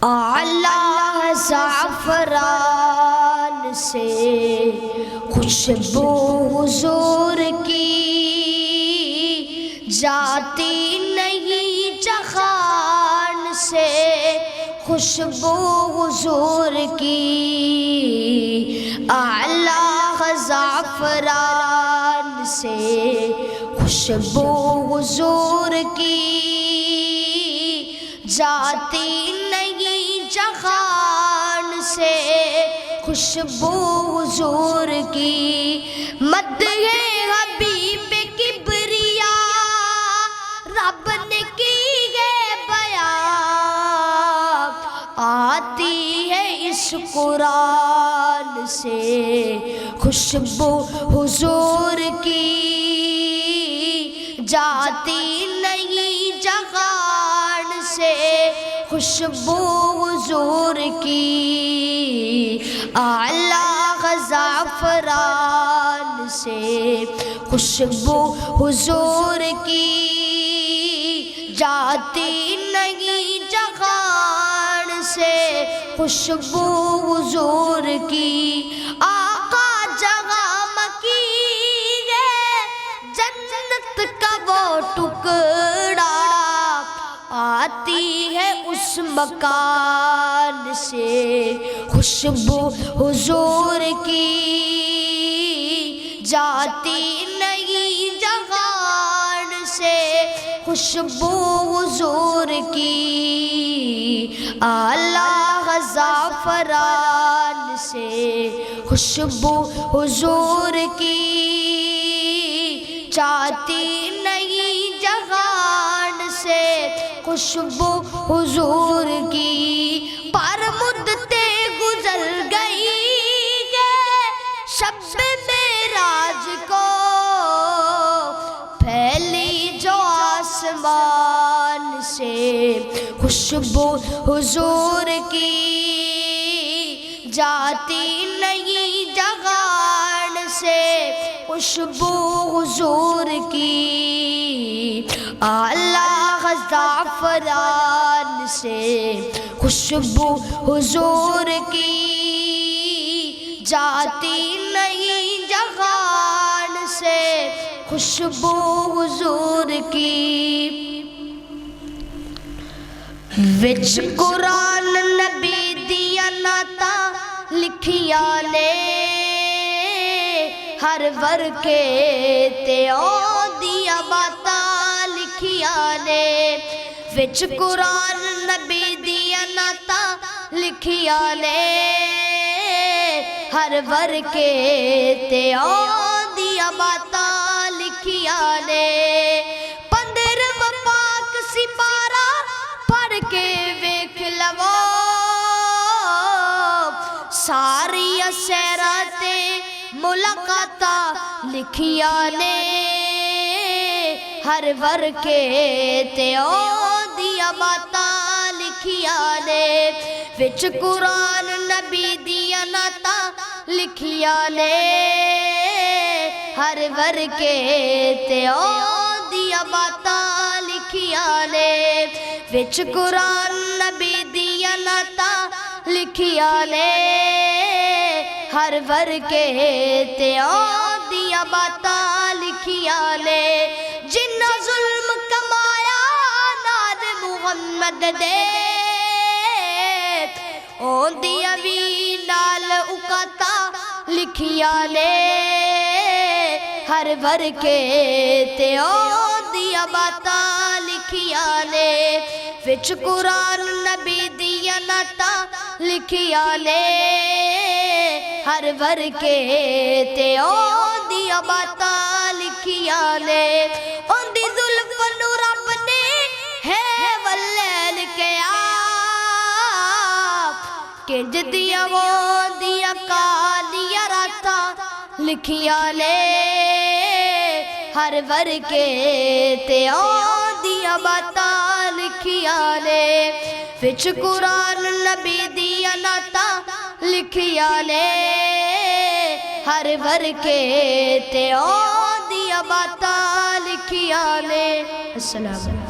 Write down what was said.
اعلیٰ زعفران سے خوشبو حضور کی جاتی نہیں جہان سے، خوشبو حضور کی اعلیٰ زعفران سے خوشبو حضور کی جاتی نہیں جہان سے، خوشبو حضور کی مدح حبیب کبریا رب نے کی ہے بیان، آتی ہے اس قرآن سے خوشبو حضور کی جاتی نہیں جہان سے، خوشبو حضور کی اعلیٰ زعفران سے خوشبو حضور کی جاتی نہیں جہان سے، خوشبو حضور کی آقا جہاں مکی ہے جنت کا وہ ٹکڑا، آتی ہے اس مکان سے خوشبو حضور کی جاتی نہیں جہان سے، خوشبو حضور کی اعلیٰ زعفران سے خوشبو حضور کی جاتی نہیں جہان سے، خوشبو حضور کی پر مدتیں گزر گئی ہے شب معراج کو، پھیلی جو آسمان سے خوشبو حضور کی جاتی نہیں جہان سے، خوشبو حضور کی اعلیٰ زعفران سے خوشبو حضور کی جاتی نہیں جہان سے، خوشبو حضور کی وچ قرآن نبی دیا نعتاں لکھیاں نے ہر ورکے تے آندیاں باتاں لکھیاں نے، وچ قرآن نبی دیا نعتاں لکھیاں نے ہر ورکے تے آندیاں باتاں لکھیاں نے، 15واں پاک سپارہ پڑھ کے ویکھ لو ساری سیراں تے ملاقاتاں لکھیاں نے ہر ورکے تے آندیاں باتاں لکھیاں نے، وچ قرآن نبی دیا نعتاں لکھیاں نے ہر ورکے تے آندیاں باتاں لکھیاں نے، وچ قرآن نبی دیا نعتاں لکھیاں نے ہر ورکے تے آندیاں باتاں لکھیاں نے، جنہ ظلم کمایا نال محمد دے آندیاں وی نال اکاتا لکھیاں نے ہر ورکے تے آندیاں باتاں لکھیاں نے، وچ قرآن نبی دیا نعتاں لکھیاں نے ہر ورکے تے آندیاں باتاں لکھیاں نے، اندی زلف نو رب نے ہے واللیل کیا کنج دیا وہ دیا کالیاں راتاں لکھیاں نے ہر ورکے تے آندیاں باتاں لکھیاں نے، وچ قرآن نبی دیا نعتاں لکھیاں نے ہر ورکے تے آندیاں باتاں لکھیاں نے۔ السلام علیکم۔